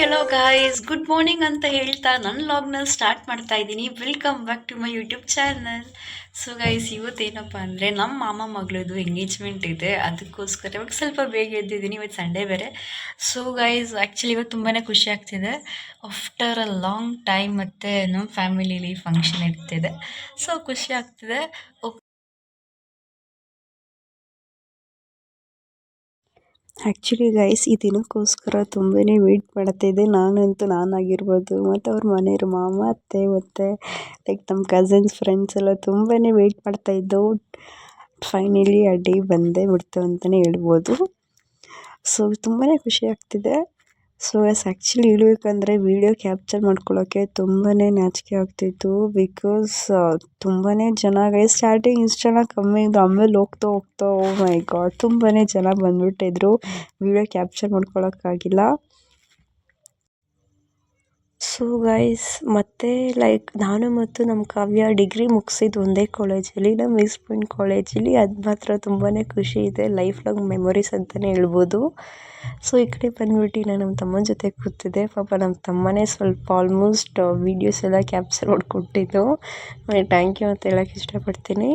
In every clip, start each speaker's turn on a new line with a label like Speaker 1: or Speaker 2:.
Speaker 1: Hello guys, good morning ಅಂತ ಹೇಳ್ತಾ ನನ್ನ ಲಾಗ್ನಲ್ಲಿ ಸ್ಟಾರ್ಟ್ ಮಾಡ್ತಾ ಇದ್ದೀನಿ. Welcome back to my YouTube channel. So guys, ಇವತ್ತೇನಪ್ಪ ಅಂದರೆ ನಮ್ಮ ಮಾಮ ಮಗಳದು ಎಂಗೇಜ್ಮೆಂಟ್ ಇದೆ. ಅದಕ್ಕೋಸ್ಕರ ಇವಾಗ ಸ್ವಲ್ಪ ಬೇಗ ಎದ್ದಿದ್ದೀನಿ. ಇವತ್ತು ಸಂಡೇ ಬೇರೆ. ಸೊ ಗೈಸ್, ಆ್ಯಕ್ಚುಲಿ ಇವತ್ತು ತುಂಬಾ ಖುಷಿ ಆಗ್ತಿದೆ. ಆಫ್ಟರ್ ಅ ಲಾಂಗ್ ಟೈಮ್ ಮತ್ತು ನಮ್ಮ ಫ್ಯಾಮಿಲಿಲಿ ಫಂಕ್ಷನ್ ಇರ್ತಿದೆ. ಸೊ ಖುಷಿ ಆಗ್ತಿದೆ.
Speaker 2: ಆ್ಯಕ್ಚುಲಿ ಗೈಸ್, ಈ ದಿನಕ್ಕೋಸ್ಕರ ತುಂಬಾ ವೆಯ್ಟ್ ಮಾಡ್ತಾಯಿದ್ದೆ. ನಾನಾಗಿರ್ಬೋದು ಮತ್ತು ಅವ್ರ ಮನೆಯವರು, ಮಾಮ, ಅತ್ತೆ ಮತ್ತು ಲೈಕ್ ನಮ್ಮ ಕಸಿನ್ಸ್, ಫ್ರೆಂಡ್ಸ್ ಎಲ್ಲ ತುಂಬಾ ವೆಯ್ಟ್ ಮಾಡ್ತಾಯಿದ್ದೆವು. ಫೈನಲಿ ಆ ಡೇ ಬಂದೇ ಬಿಡ್ತು ಅಂತಲೇ ಹೇಳ್ಬೋದು. ಸೊ ತುಂಬಾ ಖುಷಿ ಆಗ್ತಿದೆ. ಸೊ ಆ್ಯಕ್ಚುಲಿ ಹೇಳ್ಬೇಕಂದ್ರೆ ವೀಡಿಯೋ ಕ್ಯಾಪ್ಚರ್ ಮಾಡ್ಕೊಳ್ಳೋಕ್ಕೆ ತುಂಬಾ ನಾಚಿಕೆ ಆಗ್ತಿತ್ತು. ಬಿಕಾಸ್ ತುಂಬಾ ಜನ ಗೈಸ್, ಸ್ಟಾರ್ಟಿಂಗ್ ಇಷ್ಟು ಜನ ಕಮ್ಮಿ ಇದ್ದು, ಆಮೇಲೆ ಹೋಗ್ತಾ ಹೋಗ್ತಾ ಓ ಮೈ ಗಾಡ್ ತುಂಬಾ ಜನ ಬಂದುಬಿಟ್ಟಿದ್ರು. ವೀಡಿಯೋ ಕ್ಯಾಪ್ಚರ್ ಮಾಡ್ಕೊಳ್ಳೋಕ್ಕಾಗಿಲ್ಲ. ಸೊ ಗೈಸ್, ಮತ್ತೆ ಲೈಕ್ ನಾನು ಮತ್ತು ನಮ್ಮ ಕಾವ್ಯ ಡಿಗ್ರಿ ಮುಗಿಸಿದ್ದು ಒಂದೇ ಕಾಲೇಜಲ್ಲಿ, ನಮ್ಮ ಈಸ್ಟ್ ಪಾಯಿಂಟ್ ಕಾಲೇಜಲ್ಲಿ. ಅದು ಮಾತ್ರ ತುಂಬಾ ಖುಷಿ ಇದೆ. ಲೈಫ್ ಲಾಂಗ್ ಮೆಮೊರೀಸ್ ಅಂತಲೇ ಹೇಳ್ಬೋದು. ಸೊ ಈ ಕಡೆ ಬಂದ್ಬಿಟ್ಟು ನಾನು ನಮ್ಮ ತಮ್ಮನ ಜೊತೆ ಕೂತಿದ್ದೆ. ಪಾಪ ನಮ್ಮ ತಮ್ಮನೇ ಸ್ವಲ್ಪ ಆಲ್ಮೋಸ್ಟ್ ವೀಡಿಯೋಸ್ ಎಲ್ಲ ಕ್ಯಾಪ್ಚರ್ ಮಾಡಿಕೊಟ್ಟಿದ್ದು. ಥ್ಯಾಂಕ್ ಯು ಅಂತ ಹೇಳೋಕ್ಕೆ ಇಷ್ಟಪಡ್ತೀನಿ.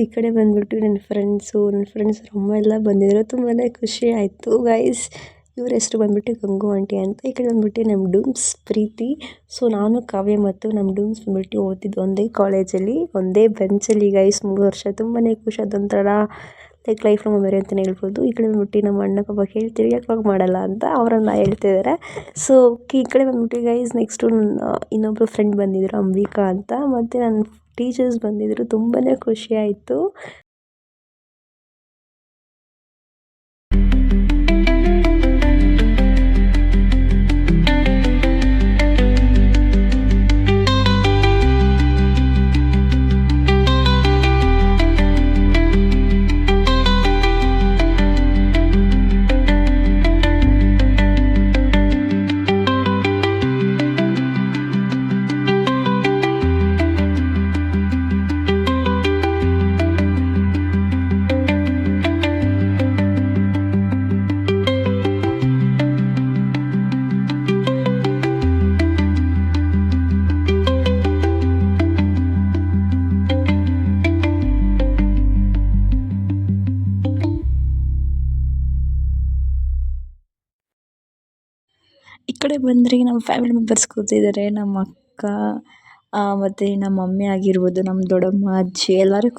Speaker 2: ಈ ಕಡೆ ಬಂದ್ಬಿಟ್ಟು ನನ್ನ ಫ್ರೆಂಡ್ಸ್ ಅಮ್ಮ ಎಲ್ಲ ಬಂದಿದ್ರು. ತುಂಬಾ ಖುಷಿ ಆಯಿತು ಗೈಸ್. ಇವ್ರ ಹೆಸರು ಬಂದ್ಬಿಟ್ಟು ಗಂಗು ಆಂಟಿ ಅಂತ. ಈ ಕಡೆ ಬಂದ್ಬಿಟ್ಟು ನಮ್ಮ ಡೂಮ್ಸ್ ಪ್ರೀತಿ. ಸೊ ನಾನು ಕಾವ್ಯ ಮತ್ತು ನಮ್ಮ ಡೂಮ್ಸ್ ಬಂದ್ಬಿಟ್ಟು ಓದಿದ್ದು ಒಂದೇ ಕಾಲೇಜಲ್ಲಿ, ಒಂದೇ ಬೆಂಚಲ್ಲಿ ಗೈಸ್ 3 ವರ್ಷ. ತುಂಬಾ ಖುಷಿ. ಅದೊಂಥರ ಲೈಕ್ ಲೈಫ್ ಲಾಂಗ್ ಮೆಮೊರಿ ಅಂತಲೇ ಹೇಳ್ಬೋದು. ಈ ಕಡೆ ಬಂದ್ಬಿಟ್ಟು ನಮ್ಮ ಅಣ್ಣ ಪಾಪ ಕೇಳ್ತೀವಿ ಯಾಕೆ ಲಾಗ್ ಮಾಡಲ್ಲ ಅಂತ ಅವರನ್ನು ಹೇಳ್ತಿದ್ದಾರೆ. ಸೊ ಈ ಕಡೆ ಬಂದ್ಬಿಟ್ಟು ಗೈಸ್ ನೆಕ್ಸ್ಟು ಇನ್ನೊಬ್ಬರು ಫ್ರೆಂಡ್ ಬಂದಿದ್ರು, ಅಂಬಿಕಾ ಅಂತ. ಮತ್ತು ನನ್ನ ಟೀಚರ್ಸ್ ಬಂದಿದ್ರು. ತುಂಬಾ ಖುಷಿ ಆಯಿತು. ಈ ಕಡೆ ಬಂದರೆ ನಮ್ಮ ಫ್ಯಾಮಿಲಿ ಮೆಂಬರ್ಸ್ ಕೂತಿದ್ದಾರೆ. ನಮ್ಮ ಅಕ್ಕ ಮತ್ತು ನಮ್ಮ ಮಮ್ಮಿ ಆಗಿರ್ಬೋದು, ನಮ್ಮ ದೊಡ್ಡಮ್ಮ, ಅಜ್ಜಿ ಎಲ್ಲರೂ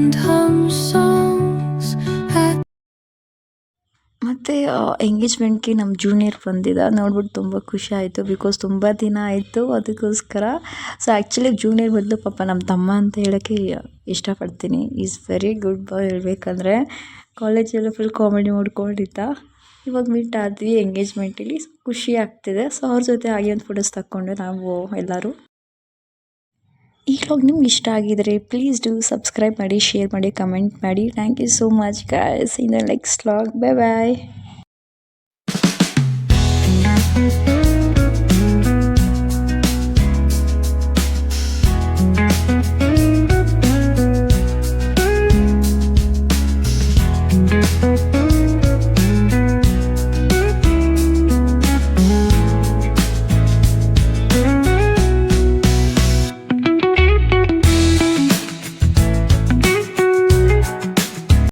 Speaker 3: and hum songs at
Speaker 2: ಮತ್ತು ಎಂಗೇಜ್ಮೆಂಟ್ಗೆ ನಮ್ಮ ಜೂನಿಯರ್ ಬಂದಿದ್ದ ನೋಡ್ಬಿಟ್ಟು ತುಂಬ ಖುಷಿ ಆಯಿತು. ಬಿಕಾಸ್ ತುಂಬ ದಿನ ಆಯಿತು ಅದಕ್ಕೋಸ್ಕರ. ಸೊ ಆ್ಯಕ್ಚುಲಿ ಜೂನಿಯರ್ ಬದಲು ಪಾಪ ನಮ್ಮ ತಮ್ಮ ಅಂತ ಹೇಳೋಕ್ಕೆ ಇಷ್ಟಪಡ್ತೀನಿ. ಈಸ್ ವೆರಿ ಗುಡ್ ಬಾಯ್ ಹೇಳಬೇಕಂದ್ರೆ. ಕಾಲೇಜೆಲ್ಲ ಫುಲ್ ಕಾಮಿಡಿ ಮಾಡ್ಕೊಂಡಿದ್ದ. ಇವಾಗ ಮೀಟ್ ಆದ್ವಿ ಎಂಗೇಜ್ಮೆಂಟಲ್ಲಿ. ಖುಷಿ ಆಗ್ತಿದೆ. ಸೊ ಅವ್ರ ಜೊತೆ ಹಾಗೆ ಒಂದು ಫೋಟೋಸ್ ತಕ್ಕೊಂಡು ನಾವು ಎಲ್ಲರೂ. ಈ ವ್ಲಾಗ್ ನಿಮ್ಗೆ ಇಷ್ಟ ಆಗಿದರೆ ಪ್ಲೀಸ್ ಡೂ ಸಬ್ಸ್ಕ್ರೈಬ್ ಮಾಡಿ, ಶೇರ್ ಮಾಡಿ, ಕಮೆಂಟ್ ಮಾಡಿ. Thank you so much guys. In the next vlog. Bye bye.